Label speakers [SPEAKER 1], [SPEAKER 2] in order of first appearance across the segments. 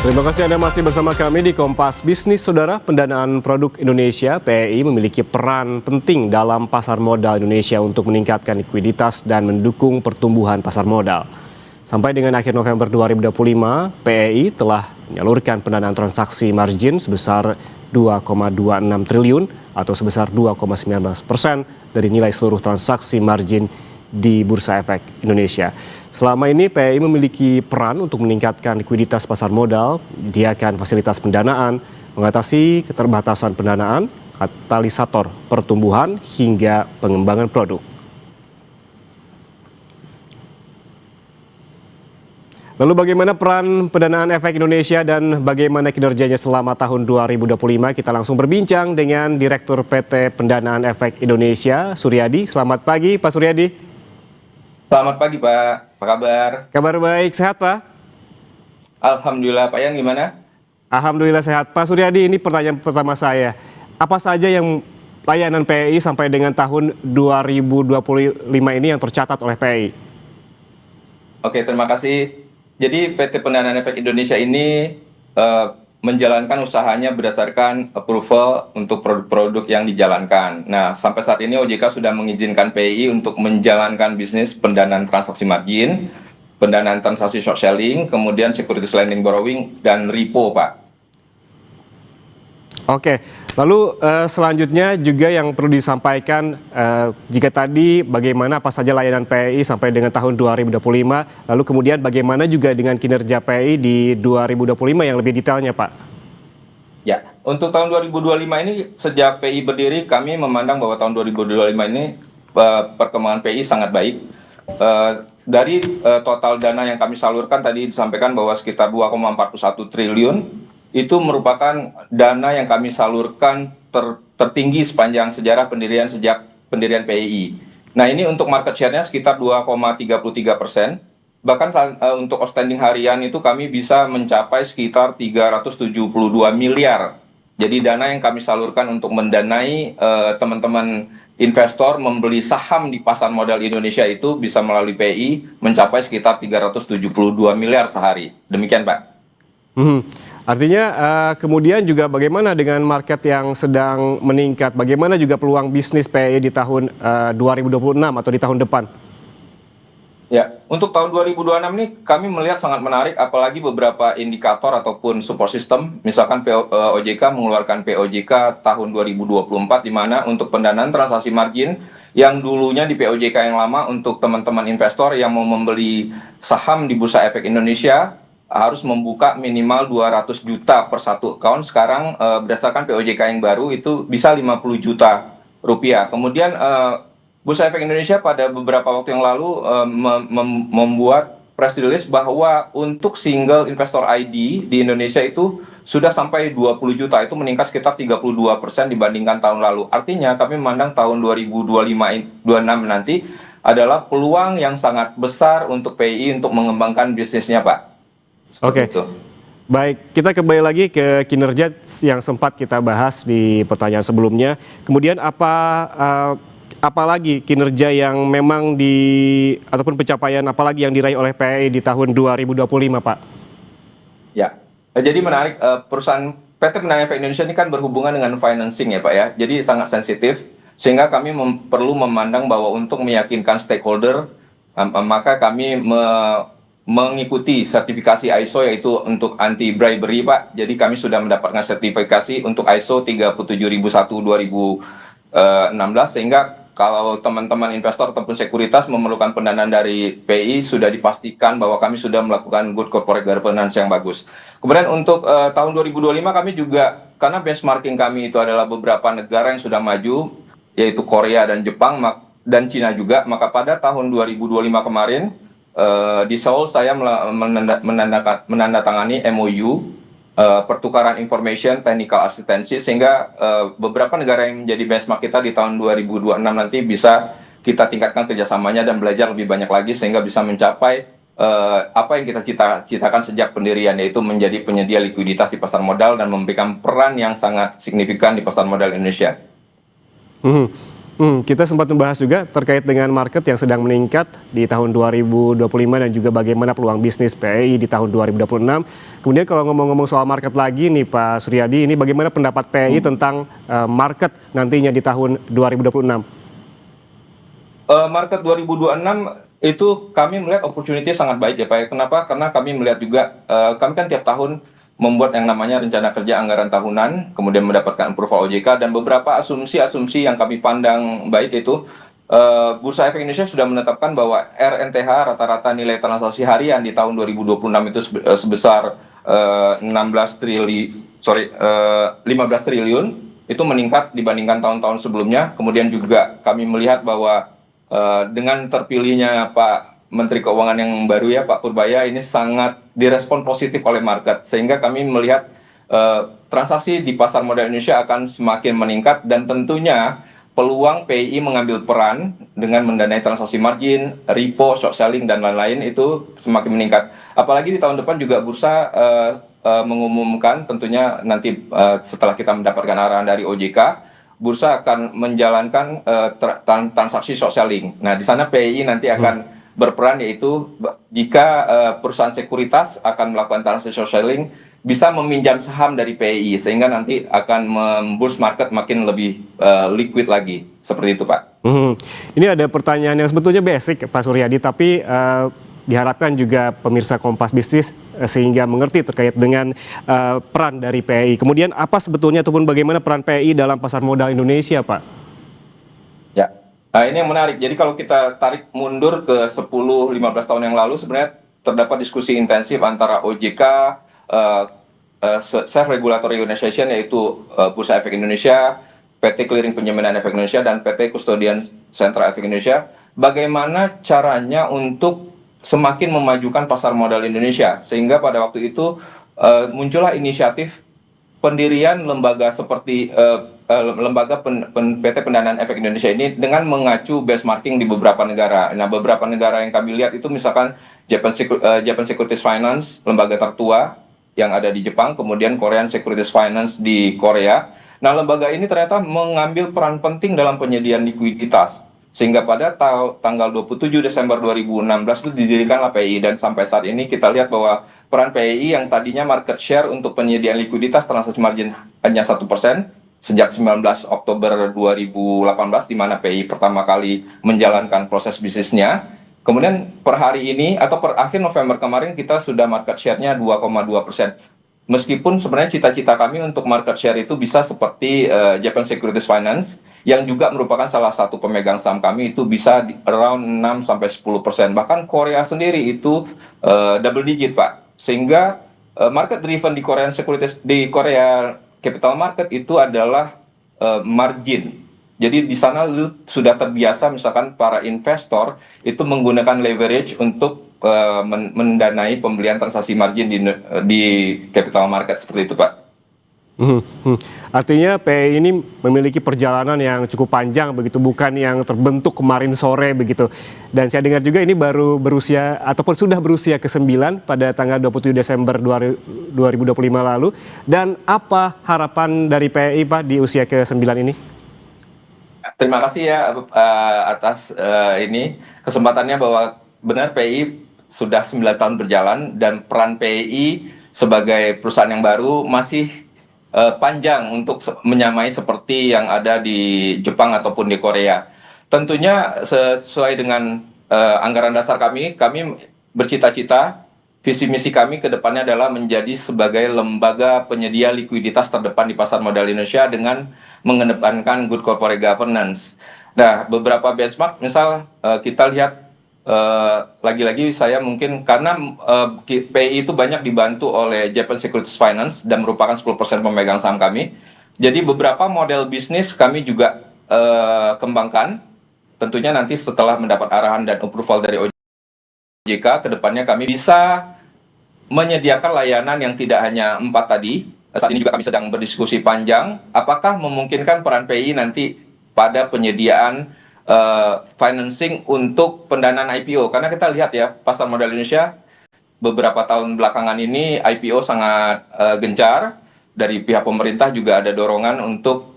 [SPEAKER 1] Terima kasih Anda masih bersama kami di Kompas Bisnis. Saudara, pendanaan produk Indonesia (PEI) memiliki peran penting dalam pasar modal Indonesia untuk meningkatkan likuiditas dan mendukung pertumbuhan pasar modal. Sampai dengan akhir November 2025, PEI telah menyalurkan pendanaan transaksi margin sebesar 2,26 triliun atau sebesar 2,19% dari nilai seluruh transaksi margin di Bursa Efek Indonesia. Selama ini PEI memiliki peran untuk meningkatkan likuiditas pasar modal, menyediakan fasilitas pendanaan, mengatasi keterbatasan pendanaan, katalisator pertumbuhan hingga pengembangan produk. Lalu bagaimana peran pendanaan efek Indonesia dan bagaimana kinerjanya selama tahun 2025? Kita langsung berbincang dengan Direktur PT Pendanaan Efek Indonesia, Suryadi. Selamat pagi, Pak Suryadi.
[SPEAKER 2] Selamat pagi, Pak. Apa kabar?
[SPEAKER 1] Kabar baik, sehat Pak?
[SPEAKER 2] Alhamdulillah, Pak Yan gimana?
[SPEAKER 1] Alhamdulillah sehat. Pak Suryadi, ini pertanyaan pertama saya. Apa saja yang layanan PEI sampai dengan tahun 2025 ini yang tercatat oleh PEI?
[SPEAKER 2] Oke, terima kasih. Jadi PT Pendanaan Efek Indonesia ini menjalankan usahanya berdasarkan approval untuk produk-produk yang dijalankan. Nah, sampai saat ini OJK sudah mengizinkan PEI untuk menjalankan bisnis pendanaan transaksi margin, pendanaan transaksi short selling, kemudian securities lending borrowing, dan repo, Pak.
[SPEAKER 1] Oke, lalu selanjutnya juga yang perlu disampaikan jika tadi bagaimana apa saja layanan PEI sampai dengan tahun 2025, lalu kemudian bagaimana juga dengan kinerja PEI di 2025 yang lebih detailnya Pak?
[SPEAKER 2] Ya, untuk tahun 2025 ini sejak PEI berdiri kami memandang bahwa tahun 2025 ini perkembangan PEI sangat baik. Dari total dana yang kami salurkan tadi disampaikan bahwa sekitar 2,41 triliun. Itu merupakan dana yang kami salurkan tertinggi sepanjang sejarah sejak pendirian PEI. Nah, ini untuk market share-nya sekitar 2,33%. Bahkan untuk outstanding harian itu kami bisa mencapai sekitar 372 miliar. Jadi dana yang kami salurkan untuk mendanai teman-teman investor membeli saham di pasar modal Indonesia itu bisa melalui PEI mencapai sekitar 372 miliar sehari. Demikian, Pak.
[SPEAKER 1] Artinya kemudian juga bagaimana dengan market yang sedang meningkat, bagaimana juga peluang bisnis PEI di tahun 2026 atau di tahun depan?
[SPEAKER 2] Ya, untuk tahun 2026 ini kami melihat sangat menarik, apalagi beberapa indikator ataupun support system, misalkan OJK mengeluarkan POJK tahun 2024, di mana untuk pendanaan transaksi margin yang dulunya di POJK yang lama untuk teman-teman investor yang mau membeli saham di Bursa Efek Indonesia, harus membuka minimal 200 juta per satu account. Sekarang berdasarkan POJK yang baru itu bisa 50 juta rupiah. Kemudian Bursa Efek Indonesia pada beberapa waktu yang lalu membuat press release bahwa untuk single investor ID di Indonesia itu sudah sampai 20 juta, itu meningkat sekitar 32% dibandingkan tahun lalu. Artinya kami memandang tahun 2025-26 nanti adalah peluang yang sangat besar untuk PEI untuk mengembangkan bisnisnya, Pak.
[SPEAKER 1] Oke, baik, kita kembali lagi ke kinerja yang sempat kita bahas di pertanyaan sebelumnya. Kemudian apa lagi kinerja yang memang ataupun pencapaian apalagi yang diraih oleh PEI di tahun 2025, Pak?
[SPEAKER 2] Ya, jadi menarik, perusahaan PT Pendanaan Efek Indonesia ini kan berhubungan dengan financing ya, Pak ya. Jadi sangat sensitif, sehingga kami perlu memandang bahwa untuk meyakinkan stakeholder, maka kami mengikuti sertifikasi ISO yaitu untuk anti bribery, Pak. Jadi kami sudah mendapatkan sertifikasi untuk ISO 37001/2016, sehingga kalau teman-teman investor ataupun sekuritas memerlukan pendanaan dari PEI sudah dipastikan bahwa kami sudah melakukan good corporate governance yang bagus. Kemudian untuk tahun 2025 kami juga, karena benchmarking kami itu adalah beberapa negara yang sudah maju, yaitu Korea dan Jepang dan Cina juga, maka pada tahun 2025 kemarin di Seoul saya menandatangani MOU pertukaran information technical asistensi, sehingga beberapa negara yang menjadi benchmark kita di tahun 2026 nanti bisa kita tingkatkan kerjasamanya dan belajar lebih banyak lagi sehingga bisa mencapai apa yang kita citakan sejak pendirian, yaitu menjadi penyedia likuiditas di pasar modal dan memberikan peran yang sangat signifikan di pasar modal Indonesia.
[SPEAKER 1] Kita sempat membahas juga terkait dengan market yang sedang meningkat di tahun 2025 dan juga bagaimana peluang bisnis PEI di tahun 2026. Kemudian kalau ngomong-ngomong soal market lagi nih Pak Suryadi, ini bagaimana pendapat PEI tentang market nantinya di tahun 2026?
[SPEAKER 2] Market 2026 itu kami melihat opportunity sangat baik ya Pak. Kenapa? Karena kami melihat juga, kami kan tiap tahun membuat yang namanya rencana kerja anggaran tahunan, kemudian mendapatkan approval OJK, dan beberapa asumsi-asumsi yang kami pandang baik itu, Bursa Efek Indonesia sudah menetapkan bahwa RNTH rata-rata nilai transaksi harian di tahun 2026 itu sebesar 15 triliun, itu meningkat dibandingkan tahun-tahun sebelumnya. Kemudian juga kami melihat bahwa dengan terpilihnya Pak Menteri Keuangan yang baru ya, Pak Purbaya, ini sangat direspon positif oleh market, sehingga kami melihat transaksi di pasar modal Indonesia akan semakin meningkat, dan tentunya peluang PEI mengambil peran dengan mendanai transaksi margin, repo, short selling, dan lain-lain itu semakin meningkat. Apalagi di tahun depan juga bursa mengumumkan, tentunya nanti setelah kita mendapatkan arahan dari OJK, bursa akan menjalankan transaksi short selling. Nah, di sana PEI nanti akan berperan, yaitu jika perusahaan sekuritas akan melakukan transaksi short selling, bisa meminjam saham dari PEI, sehingga nanti akan memboost market makin lebih liquid lagi. Seperti itu, Pak.
[SPEAKER 1] Ini ada pertanyaan yang sebetulnya basic, Pak Suryadi, tapi diharapkan juga pemirsa Kompas Bisnis sehingga mengerti terkait dengan peran dari PEI. Kemudian apa sebetulnya ataupun bagaimana peran PEI dalam pasar modal Indonesia, Pak?
[SPEAKER 2] Ya, nah ini yang menarik. Jadi kalau kita tarik mundur ke 10-15 tahun yang lalu, sebenarnya terdapat diskusi intensif antara OJK, Self Regulatory Organization, yaitu Bursa Efek Indonesia, PT Clearing Penjaminan Efek Indonesia, dan PT Custodian Sentra Efek Indonesia, bagaimana caranya untuk semakin memajukan pasar modal Indonesia. Sehingga pada waktu itu muncullah inisiatif pendirian lembaga seperti lembaga PT Pendanaan Efek Indonesia ini dengan mengacu benchmarking di beberapa negara. Nah, beberapa negara yang kami lihat itu misalkan Japan Securities Finance, lembaga tertua yang ada di Jepang, kemudian Korean Securities Finance di Korea. Nah, lembaga ini ternyata mengambil peran penting dalam penyediaan likuiditas. Sehingga pada tanggal 27 Desember 2016 itu didirikanlah PEI, dan sampai saat ini kita lihat bahwa peran PEI yang tadinya market share untuk penyediaan likuiditas transaksi margin hanya 1% sejak 19 Oktober 2018, di mana PEI pertama kali menjalankan proses bisnisnya. Kemudian per hari ini atau per akhir November kemarin kita sudah market share-nya 2,2%. Meskipun sebenarnya cita-cita kami untuk market share itu bisa seperti Japan Securities Finance, yang juga merupakan salah satu pemegang saham kami, itu bisa around 6-10%. Bahkan Korea sendiri itu double digit, Pak. Sehingga market driven di Korean Securities, di Korea Capital Market itu adalah margin. Jadi di sana sudah terbiasa misalkan para investor itu menggunakan leverage untuk mendanai pembelian transaksi margin di capital market, seperti itu, Pak.
[SPEAKER 1] Artinya PEI ini memiliki perjalanan yang cukup panjang begitu, bukan yang terbentuk kemarin sore begitu. Dan saya dengar juga ini baru berusia ataupun sudah berusia ke-9 pada tanggal 27 Desember 2025 lalu. Dan apa harapan dari PEI, Pak, di usia ke-9 ini?
[SPEAKER 2] Terima kasih ya atas ini kesempatannya, bahwa benar PEI sudah 9 tahun berjalan, dan peran PEI sebagai perusahaan yang baru masih panjang untuk menyamai seperti yang ada di Jepang ataupun di Korea. Tentunya sesuai dengan anggaran dasar kami bercita-cita, visi misi kami ke depannya adalah menjadi sebagai lembaga penyedia likuiditas terdepan di pasar modal Indonesia dengan mengedepankan good corporate governance. Nah, beberapa benchmark, misal kita lihat, lagi-lagi saya mungkin karena PEI itu banyak dibantu oleh Japan Securities Finance dan merupakan 10% pemegang saham kami. Jadi beberapa model bisnis kami juga kembangkan. Tentunya nanti setelah mendapat arahan dan approval dari OJK, kedepannya kami bisa menyediakan layanan yang tidak hanya 4 tadi. Saat ini juga kami sedang berdiskusi panjang, apakah memungkinkan peran PEI nanti pada penyediaan financing untuk pendanaan IPO. Karena kita lihat ya, pasar modal Indonesia beberapa tahun belakangan ini IPO sangat gencar. Dari pihak pemerintah juga ada dorongan untuk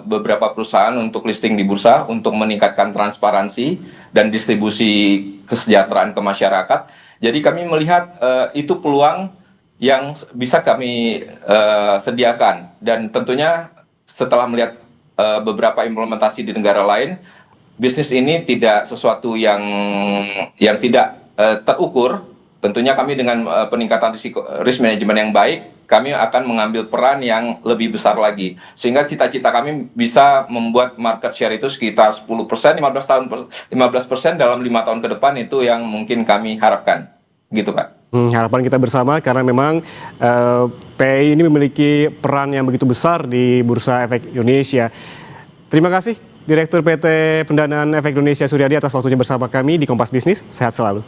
[SPEAKER 2] beberapa perusahaan untuk listing di bursa untuk meningkatkan transparansi dan distribusi kesejahteraan ke masyarakat. Jadi kami melihat itu peluang yang bisa kami sediakan, dan tentunya setelah melihat beberapa implementasi di negara lain, bisnis ini tidak sesuatu yang tidak terukur. Tentunya kami dengan peningkatan risk management yang baik, kami akan mengambil peran yang lebih besar lagi. Sehingga cita-cita kami bisa membuat market share itu sekitar 10%, 15% dalam 5 tahun ke depan, itu yang mungkin kami harapkan. Gitu, Pak.
[SPEAKER 1] Harapan kita bersama, karena memang PEI ini memiliki peran yang begitu besar di Bursa Efek Indonesia. Terima kasih Direktur PT Pendanaan Efek Indonesia Suryadi atas waktunya bersama kami di Kompas Bisnis. Sehat selalu.